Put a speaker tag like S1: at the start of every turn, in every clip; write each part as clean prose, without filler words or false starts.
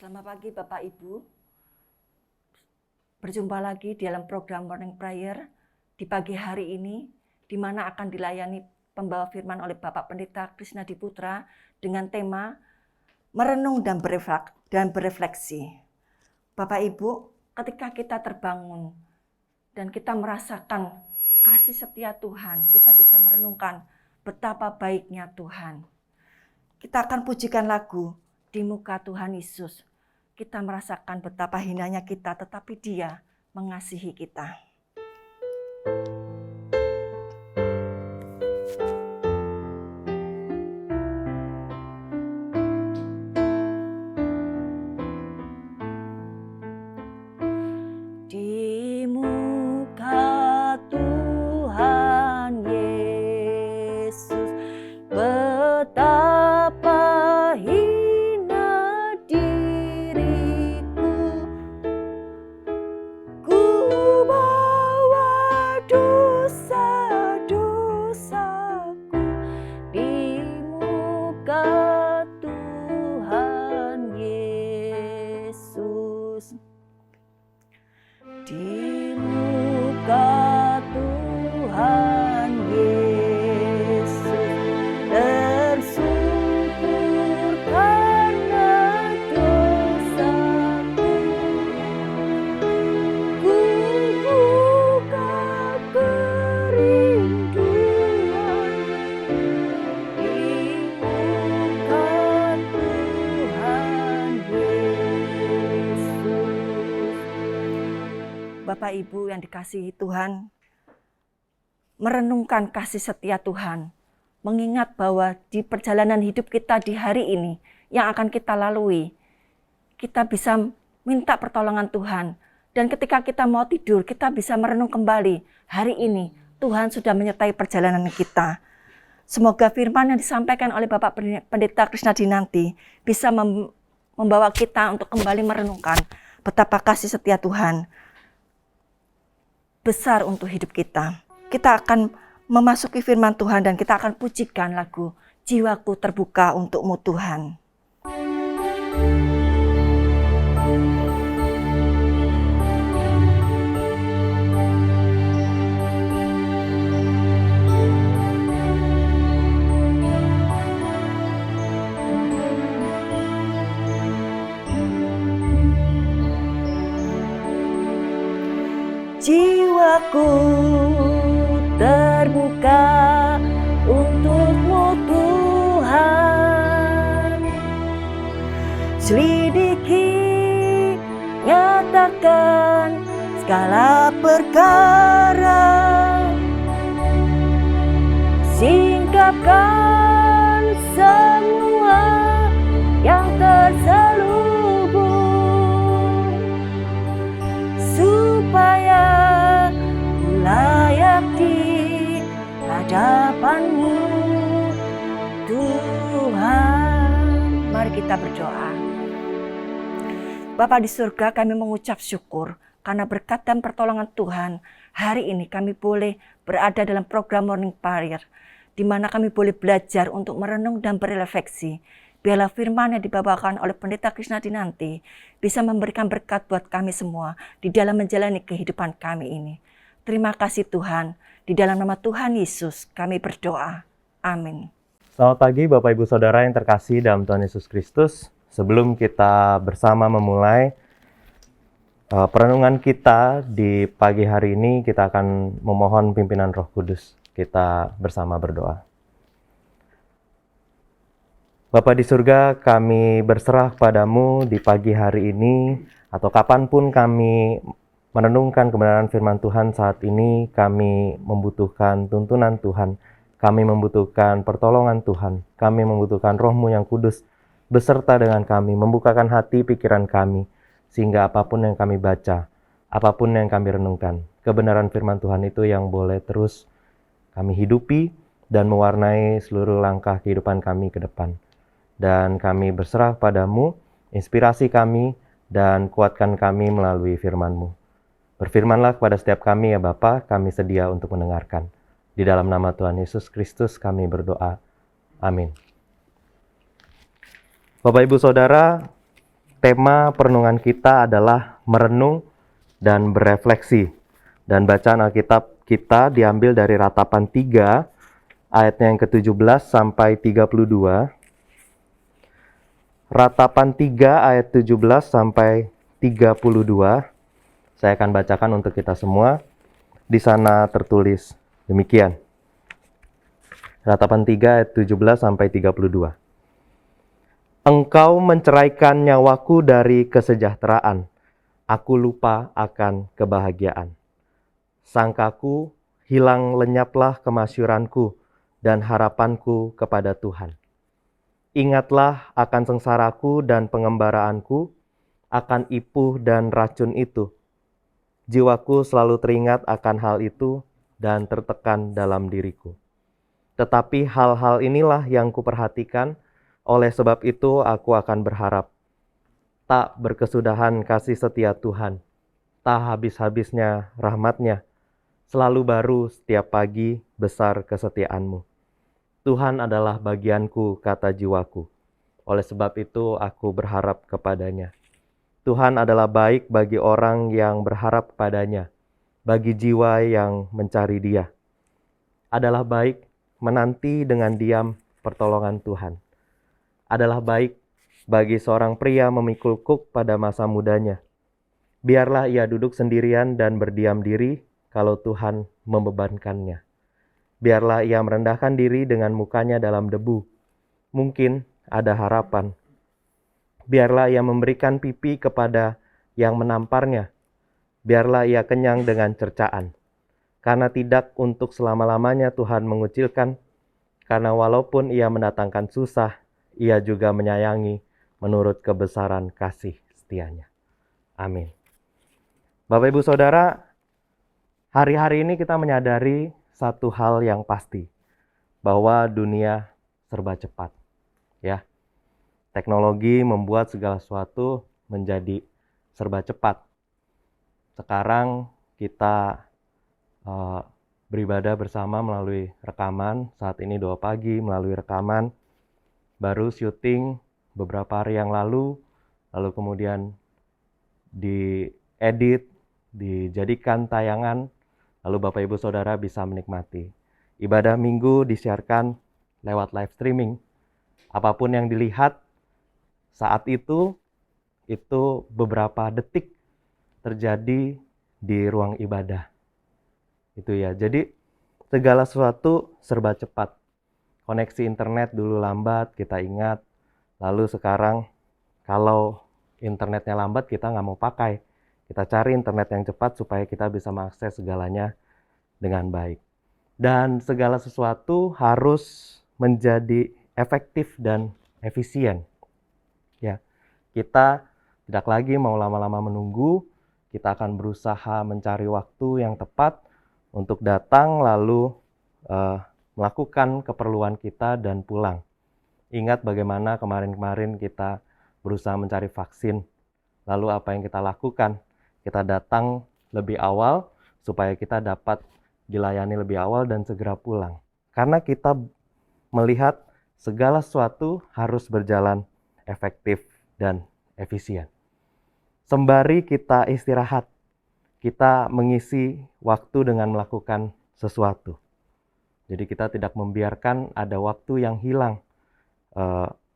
S1: Selamat pagi Bapak Ibu. Berjumpa lagi di dalam program Morning Prayer di pagi hari ini, di mana akan dilayani pembawa firman oleh Bapak Pendeta Krisnadi Putra dengan tema merenung dan berefleksi. Bapak Ibu, ketika kita terbangun dan kita merasakan kasih setia Tuhan, kita bisa merenungkan betapa baiknya Tuhan. Kita akan pujikan lagu Di Muka Tuhan Yesus. Kita merasakan betapa hinanya kita, tetapi Dia mengasihi kita. Di muka Tuhan Yesus, betapa hina diriku, ku bawa dosa-dosaku di muka Tuhan Yesus. Di muka Tuhan Yesus tersungkur karena dosaku, ku buka kerinduan di muka Tuhan Yesus. Bapak Ibu yang dikasihi Tuhan, merenungkan kasih setia Tuhan, mengingat bahwa di perjalanan hidup kita di hari ini yang akan kita lalui, kita bisa minta pertolongan Tuhan. Dan ketika kita mau tidur, kita bisa merenung kembali, hari ini Tuhan sudah menyertai perjalanan kita. Semoga firman yang disampaikan oleh Bapak Pendeta Krisnadi nanti bisa membawa kita untuk kembali merenungkan betapa kasih setia Tuhan besar untuk hidup kita. Kita akan memasuki firman Tuhan dan kita akan pujikan lagu Jiwaku Terbuka Untukmu Tuhan. Jiwaku terbuka untukmu Tuhan, selidiki, nyatakan segala perkara, singkapkan semua yang terselubung, supaya ku layak di hadapan-Mu Tuhan. Mari kita berdoa. Bapa di surga, kami mengucap syukur karena berkat dan pertolongan Tuhan, hari ini kami boleh berada dalam program Morning Prayer, di mana kami boleh belajar untuk merenung dan berefleksi. Biarlah firman yang dibawakan oleh Pendeta Krisnadi nanti bisa memberikan berkat buat kami semua di dalam menjalani kehidupan kami ini. Terima kasih Tuhan, di dalam nama Tuhan Yesus kami berdoa. Amin.
S2: Selamat pagi Bapak Ibu Saudara yang terkasih dalam Tuhan Yesus Kristus. Sebelum kita bersama memulai perenungan kita di pagi hari ini, kita akan memohon pimpinan Roh Kudus. Kita bersama berdoa. Bapa di surga, kami berserah padamu di pagi hari ini, atau kapanpun kami merenungkan kebenaran firman Tuhan saat ini, kami membutuhkan tuntunan Tuhan, kami membutuhkan pertolongan Tuhan, kami membutuhkan Roh-Mu yang kudus beserta dengan kami, membukakan hati pikiran kami, sehingga apapun yang kami baca, apapun yang kami renungkan, kebenaran firman Tuhan itu yang boleh terus kami hidupi dan mewarnai seluruh langkah kehidupan kami ke depan. Dan kami berserah padamu, inspirasi kami, dan kuatkan kami melalui firman-Mu. Berfirmanlah kepada setiap kami ya Bapa, kami sedia untuk mendengarkan. Di dalam nama Tuhan Yesus Kristus kami berdoa. Amin. Bapak Ibu Saudara, tema perenungan kita adalah merenung dan berefleksi. Dan bacaan Alkitab kita diambil dari Ratapan 3 ayatnya yang ke-17 sampai 32. Ratapan 3 ayat 17 sampai 32. Saya akan bacakan untuk kita semua. Di sana tertulis demikian. Ratapan 3 ayat 17 sampai 32. Engkau menceraikan nyawaku dari kesejahteraan. Aku lupa akan kebahagiaan. Sangkaku hilang lenyaplah kemasyuranku dan harapanku kepada Tuhan. Ingatlah akan sengsaraku dan pengembaraanku, akan ipuh dan racun itu. Jiwaku selalu teringat akan hal itu dan tertekan dalam diriku. Tetapi hal-hal inilah yang kuperhatikan, oleh sebab itu aku akan berharap. Tak berkesudahan kasih setia Tuhan, tak habis-habisnya rahmat-Nya. Selalu baru setiap pagi besar kesetiaan-Mu. Tuhan adalah bagianku, kata jiwaku. Oleh sebab itu aku berharap kepadanya. Tuhan adalah baik bagi orang yang berharap kepadanya, bagi jiwa yang mencari Dia. Adalah baik menanti dengan diam pertolongan Tuhan. Adalah baik bagi seorang pria memikul kuk pada masa mudanya. Biarlah ia duduk sendirian dan berdiam diri kalau Tuhan membebankannya. Biarlah ia merendahkan diri dengan mukanya dalam debu. Mungkin ada harapan. Biarlah ia memberikan pipi kepada yang menamparnya. Biarlah ia kenyang dengan cercaan. Karena tidak untuk selama-lamanya Tuhan mengucilkan. Karena walaupun ia mendatangkan susah, ia juga menyayangi menurut kebesaran kasih setianya. Amin. Bapak Ibu Saudara, hari-hari ini kita menyadari satu hal yang pasti, bahwa dunia serba cepat, ya. Teknologi membuat segala sesuatu menjadi serba cepat. Sekarang kita beribadah bersama melalui rekaman, saat ini doa pagi melalui rekaman, baru syuting beberapa hari yang lalu kemudian diedit, dijadikan tayangan, lalu Bapak Ibu Saudara bisa menikmati. Ibadah minggu disiarkan lewat live streaming. Apapun yang dilihat saat itu beberapa detik terjadi di ruang ibadah. Itu ya. Jadi segala sesuatu serba cepat. Koneksi internet dulu lambat, kita ingat. Lalu sekarang kalau internetnya lambat kita nggak mau pakai. Kita cari internet yang cepat supaya kita bisa mengakses segalanya dengan baik. Dan segala sesuatu harus menjadi efektif dan efisien. Ya, kita tidak lagi mau lama-lama menunggu. Kita akan berusaha mencari waktu yang tepat untuk datang lalu melakukan keperluan kita dan pulang. Ingat bagaimana kemarin-kemarin kita berusaha mencari vaksin. Lalu apa yang kita lakukan? Kita datang lebih awal supaya kita dapat dilayani lebih awal dan segera pulang. Karena kita melihat segala sesuatu harus berjalan efektif dan efisien. Sembari kita istirahat, kita mengisi waktu dengan melakukan sesuatu. Jadi kita tidak membiarkan ada waktu yang hilang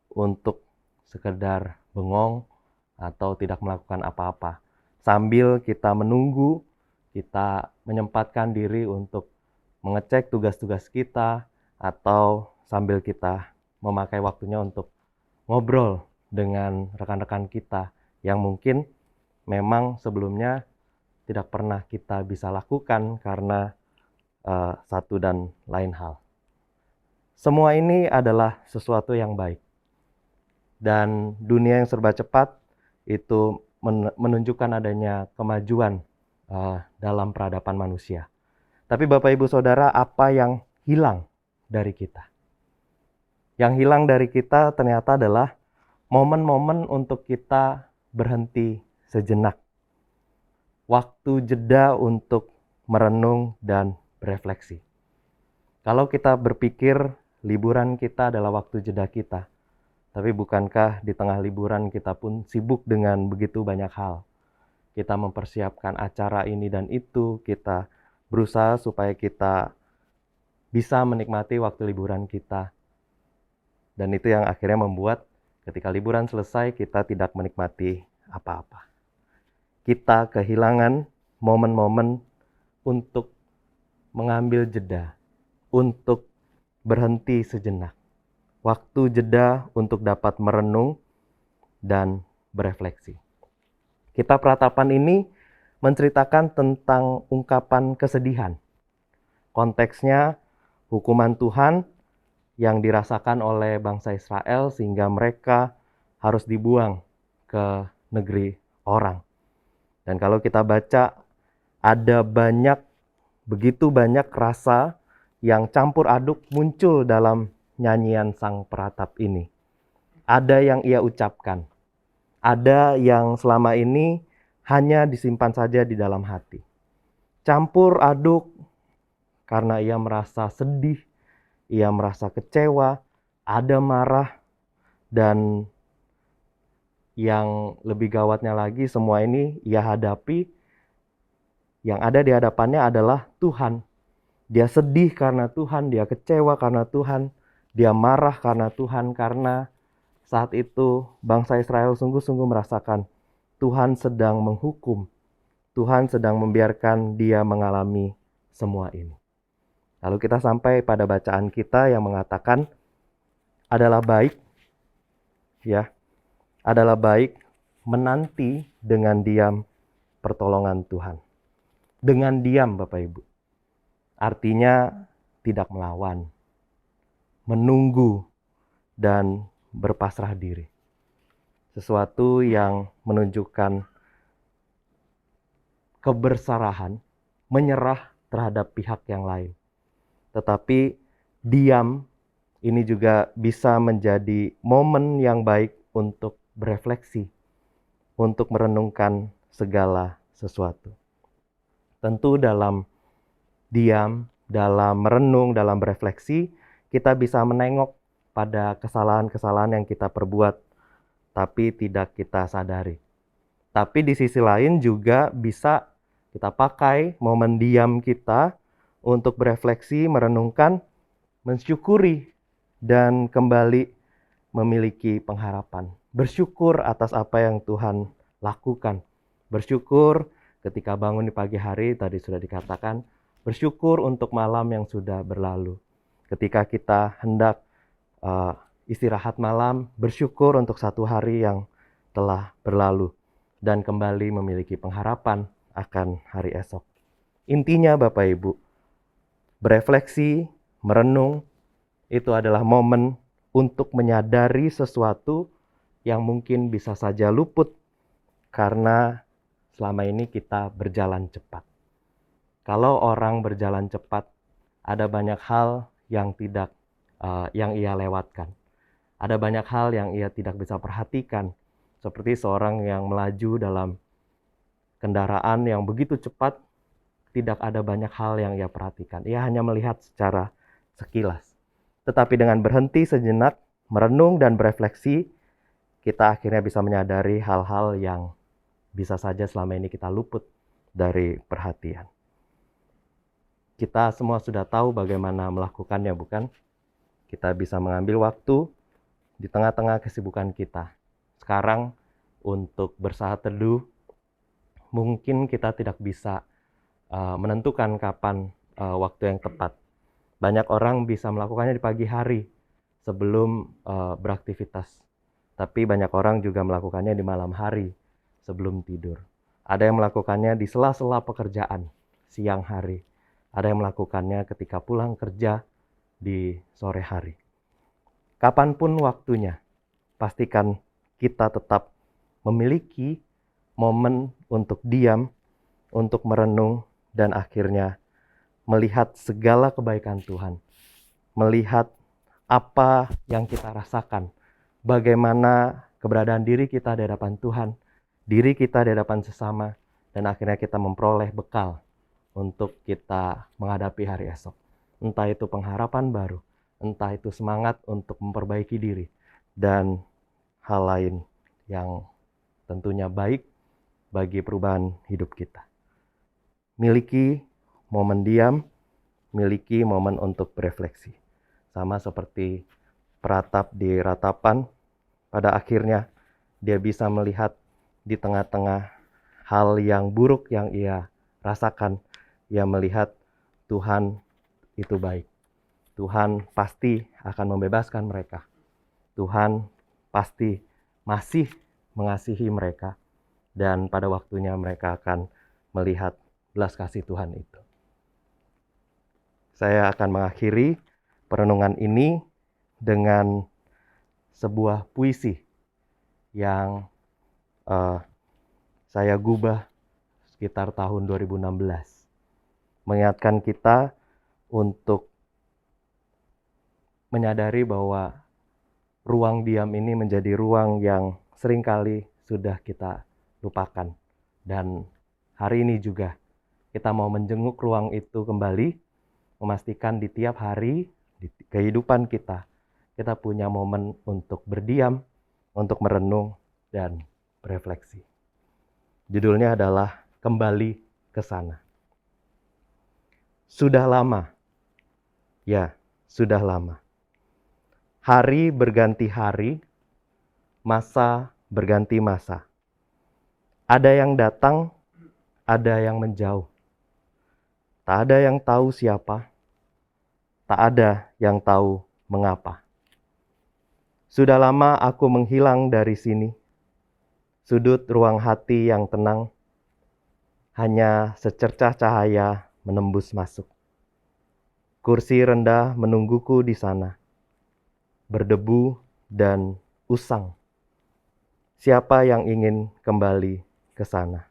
S2: untuk sekedar bengong atau tidak melakukan apa-apa. Sambil kita menunggu, kita menyempatkan diri untuk mengecek tugas-tugas kita, atau sambil kita memakai waktunya untuk ngobrol dengan rekan-rekan kita yang mungkin memang sebelumnya tidak pernah kita bisa lakukan karena satu dan lain hal. Semua ini adalah sesuatu yang baik. Dan dunia yang serba cepat itu menunjukkan adanya kemajuan dalam peradaban manusia. Tapi Bapak Ibu Saudara, apa yang hilang dari kita? Yang hilang dari kita ternyata adalah momen-momen untuk kita berhenti sejenak. Waktu jeda untuk merenung dan berefleksi. Kalau kita berpikir liburan kita adalah waktu jeda kita, Tapi bukankah di tengah liburan kita pun sibuk dengan begitu banyak hal? Kita mempersiapkan acara ini dan itu, kita berusaha supaya kita bisa menikmati waktu liburan kita. Dan itu yang akhirnya membuat ketika liburan selesai kita tidak menikmati apa-apa. Kita kehilangan momen-momen untuk mengambil jeda, untuk berhenti sejenak. Waktu jeda untuk dapat merenung dan berefleksi. Kitab Ratapan ini menceritakan tentang ungkapan kesedihan. Konteksnya hukuman Tuhan yang dirasakan oleh bangsa Israel sehingga mereka harus dibuang ke negeri orang. Dan kalau kita baca, ada begitu banyak rasa yang campur aduk muncul dalam nyanyian sang peratap ini. Ada yang ia ucapkan, ada yang selama ini hanya disimpan saja di dalam hati. Campur aduk karena ia merasa sedih, ia merasa kecewa, ada marah, dan yang lebih gawatnya lagi, semua ini ia hadapi. Yang ada di hadapannya adalah Tuhan. Dia sedih karena Tuhan, dia kecewa karena Tuhan, dia marah karena Tuhan, karena saat itu bangsa Israel sungguh-sungguh merasakan Tuhan sedang menghukum. Tuhan sedang membiarkan dia mengalami semua ini. Lalu kita sampai pada bacaan kita yang mengatakan adalah baik menanti dengan diam pertolongan Tuhan. Dengan diam, Bapak Ibu. Artinya tidak melawan, menunggu, dan berpasrah diri. Sesuatu yang menunjukkan keberserahan, menyerah terhadap pihak yang lain. Tetapi diam ini juga bisa menjadi momen yang baik untuk berefleksi, untuk merenungkan segala sesuatu. Tentu dalam diam, dalam merenung, dalam berefleksi, kita bisa menengok pada kesalahan-kesalahan yang kita perbuat, tapi tidak kita sadari. Tapi di sisi lain juga bisa kita pakai momen diam kita untuk berefleksi, merenungkan, mensyukuri, dan kembali memiliki pengharapan. Bersyukur atas apa yang Tuhan lakukan. Bersyukur ketika bangun di pagi hari, tadi sudah dikatakan, bersyukur untuk malam yang sudah berlalu. Ketika kita hendak istirahat malam, bersyukur untuk satu hari yang telah berlalu dan kembali memiliki pengharapan akan hari esok. Intinya Bapak Ibu, berefleksi, merenung, itu adalah momen untuk menyadari sesuatu yang mungkin bisa saja luput karena selama ini kita berjalan cepat. Kalau orang berjalan cepat, ada banyak hal yang ia lewatkan. Ada banyak hal yang ia tidak bisa perhatikan. Seperti seorang yang melaju dalam kendaraan yang begitu cepat, tidak ada banyak hal yang ia perhatikan. Ia hanya melihat secara sekilas. Tetapi dengan berhenti sejenak, merenung dan berefleksi, kita akhirnya bisa menyadari hal-hal yang bisa saja selama ini kita luput dari perhatian. Kita semua sudah tahu bagaimana melakukannya, bukan? Kita bisa mengambil waktu di tengah-tengah kesibukan kita. Sekarang untuk bersaat teduh, mungkin kita tidak bisa menentukan kapan waktu yang tepat. Banyak orang bisa melakukannya di pagi hari sebelum beraktivitas. Tapi banyak orang juga melakukannya di malam hari sebelum tidur. Ada yang melakukannya di sela-sela pekerjaan siang hari. Ada yang melakukannya ketika pulang kerja di sore hari. Kapanpun waktunya, pastikan kita tetap memiliki momen untuk diam, untuk merenung, dan akhirnya melihat segala kebaikan Tuhan. Melihat apa yang kita rasakan, bagaimana keberadaan diri kita di hadapan Tuhan, diri kita di hadapan sesama, dan akhirnya kita memperoleh bekal untuk kita menghadapi hari esok. Entah itu pengharapan baru, entah itu semangat untuk memperbaiki diri, dan hal lain yang tentunya baik bagi perubahan hidup kita. Miliki momen diam, miliki momen untuk berefleksi. Sama seperti peratap di ratapan, pada akhirnya dia bisa melihat di tengah-tengah hal yang buruk yang ia rasakan, ia melihat Tuhan itu baik. Tuhan pasti akan membebaskan mereka. Tuhan pasti masih mengasihi mereka, dan pada waktunya mereka akan melihat belas kasih Tuhan itu. Saya akan mengakhiri perenungan ini dengan sebuah puisi yang saya gubah sekitar tahun 2016. Mengingatkan kita untuk menyadari bahwa ruang diam ini menjadi ruang yang seringkali sudah kita lupakan. Dan hari ini juga kita mau menjenguk ruang itu kembali, memastikan di tiap hari, di kehidupan kita, kita punya momen untuk berdiam, untuk merenung, dan berefleksi. Judulnya adalah Kembali ke Sana. Sudah lama, ya sudah lama. Hari berganti hari, masa berganti masa. Ada yang datang, ada yang menjauh. Tak ada yang tahu siapa, tak ada yang tahu mengapa. Sudah lama aku menghilang dari sini. Sudut ruang hati yang tenang, hanya secercah cahaya menembus masuk. Kursi rendah menungguku di sana, berdebu dan usang. Siapa yang ingin kembali ke sana?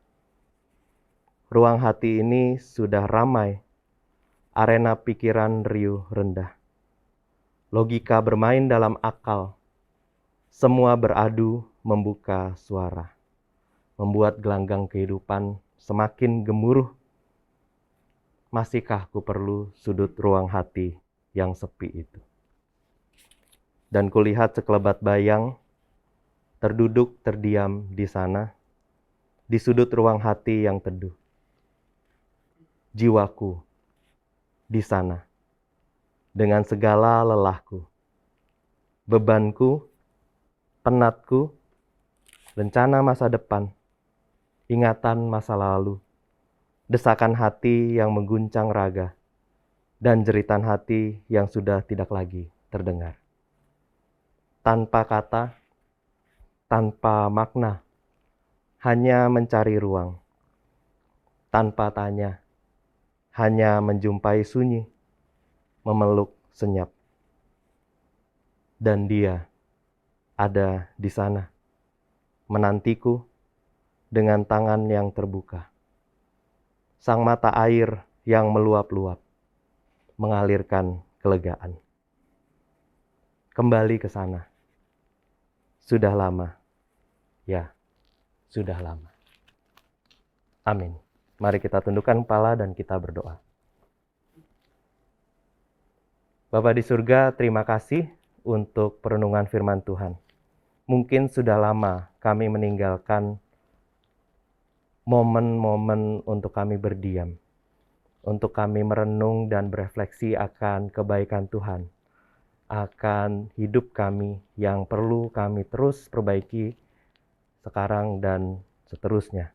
S2: Ruang hati ini sudah ramai, arena pikiran riuh rendah. Logika bermain dalam akal, semua beradu membuka suara, membuat gelanggang kehidupan semakin gemuruh. Masihkah ku perlu sudut ruang hati yang sepi itu? Dan kulihat sekelebat bayang terduduk terdiam di sana, di sudut ruang hati yang teduh. Jiwaku di sana, dengan segala lelahku, bebanku, penatku, rencana masa depan, ingatan masa lalu, desakan hati yang mengguncang raga, dan jeritan hati yang sudah tidak lagi terdengar. Tanpa kata, tanpa makna, hanya mencari ruang. Tanpa tanya, hanya menjumpai sunyi, memeluk senyap. Dan dia ada di sana, menantiku dengan tangan yang terbuka. Sang mata air yang meluap-luap, mengalirkan kelegaan. Kembali ke sana. Sudah lama. Ya, sudah lama. Amin. Mari kita tundukkan kepala dan kita berdoa. Bapa di surga, terima kasih untuk perenungan firman Tuhan. Mungkin sudah lama kami meninggalkan momen-momen untuk kami berdiam, untuk kami merenung dan berefleksi akan kebaikan Tuhan, akan hidup kami yang perlu kami terus perbaiki sekarang dan seterusnya.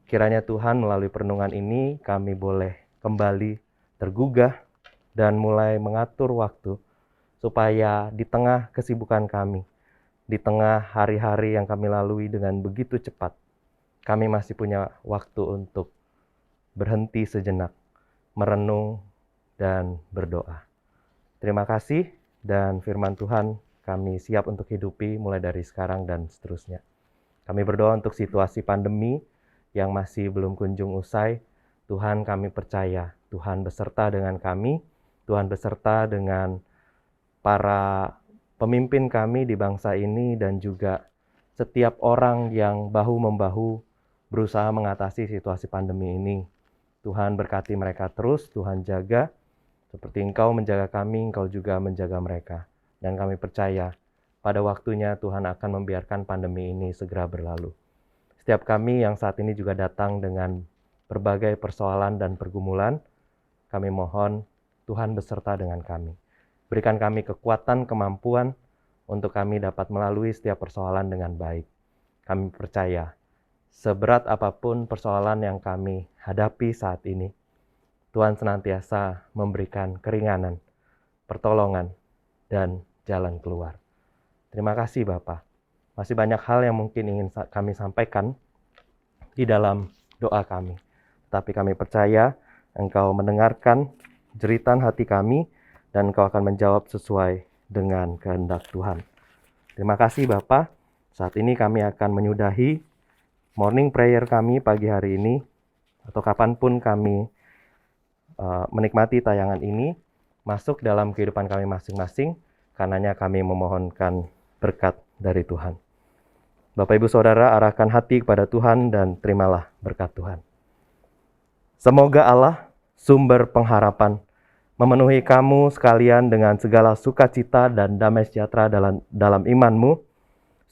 S2: Kiranya Tuhan melalui perenungan ini kami boleh kembali tergugah dan mulai mengatur waktu supaya di tengah kesibukan kami, di tengah hari-hari yang kami lalui dengan begitu cepat, kami masih punya waktu untuk berhenti sejenak, merenung dan berdoa. Terima kasih, dan firman Tuhan kami siap untuk hidupi mulai dari sekarang dan seterusnya. Kami berdoa untuk situasi pandemi yang masih belum kunjung usai. Tuhan, kami percaya Tuhan beserta dengan kami, Tuhan beserta dengan para pemimpin kami di bangsa ini dan juga setiap orang yang bahu-membahu berusaha mengatasi situasi pandemi ini. Tuhan berkati mereka terus, Tuhan jaga. Seperti Engkau menjaga kami, Engkau juga menjaga mereka. Dan kami percaya pada waktunya Tuhan akan membiarkan pandemi ini segera berlalu. Setiap kami yang saat ini juga datang dengan berbagai persoalan dan pergumulan, kami mohon Tuhan beserta dengan kami. Berikan kami kekuatan, kemampuan untuk kami dapat melalui setiap persoalan dengan baik. Kami percaya, seberat apapun persoalan yang kami hadapi saat ini, Tuhan senantiasa memberikan keringanan, pertolongan, dan jalan keluar. Terima kasih Bapa. Masih banyak hal yang mungkin ingin kami sampaikan di dalam doa kami. Tapi kami percaya Engkau mendengarkan jeritan hati kami dan Engkau akan menjawab sesuai dengan kehendak Tuhan. Terima kasih Bapa. Saat ini kami akan menyudahi morning prayer kami pagi hari ini, atau kapanpun kami menikmati tayangan ini, masuk dalam kehidupan kami masing-masing, karenanya kami memohonkan berkat dari Tuhan. Bapak Ibu Saudara, arahkan hati kepada Tuhan dan terimalah berkat Tuhan. Semoga Allah, sumber pengharapan, memenuhi kamu sekalian dengan segala sukacita dan damai sejahtera dalam imanmu,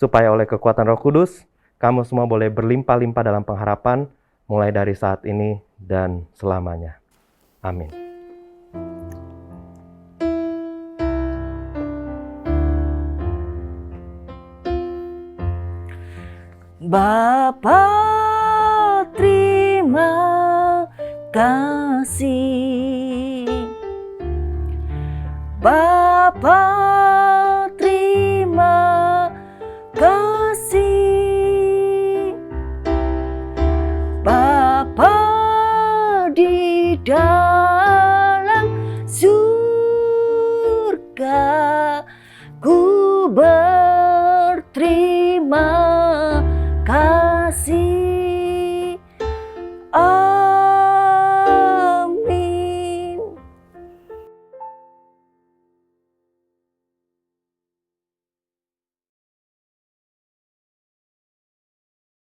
S2: supaya oleh kekuatan Roh Kudus, kamu semua boleh berlimpah-limpah dalam pengharapan, mulai dari saat ini dan selamanya. Amin.
S1: Bapa, terima kasih. Bapa,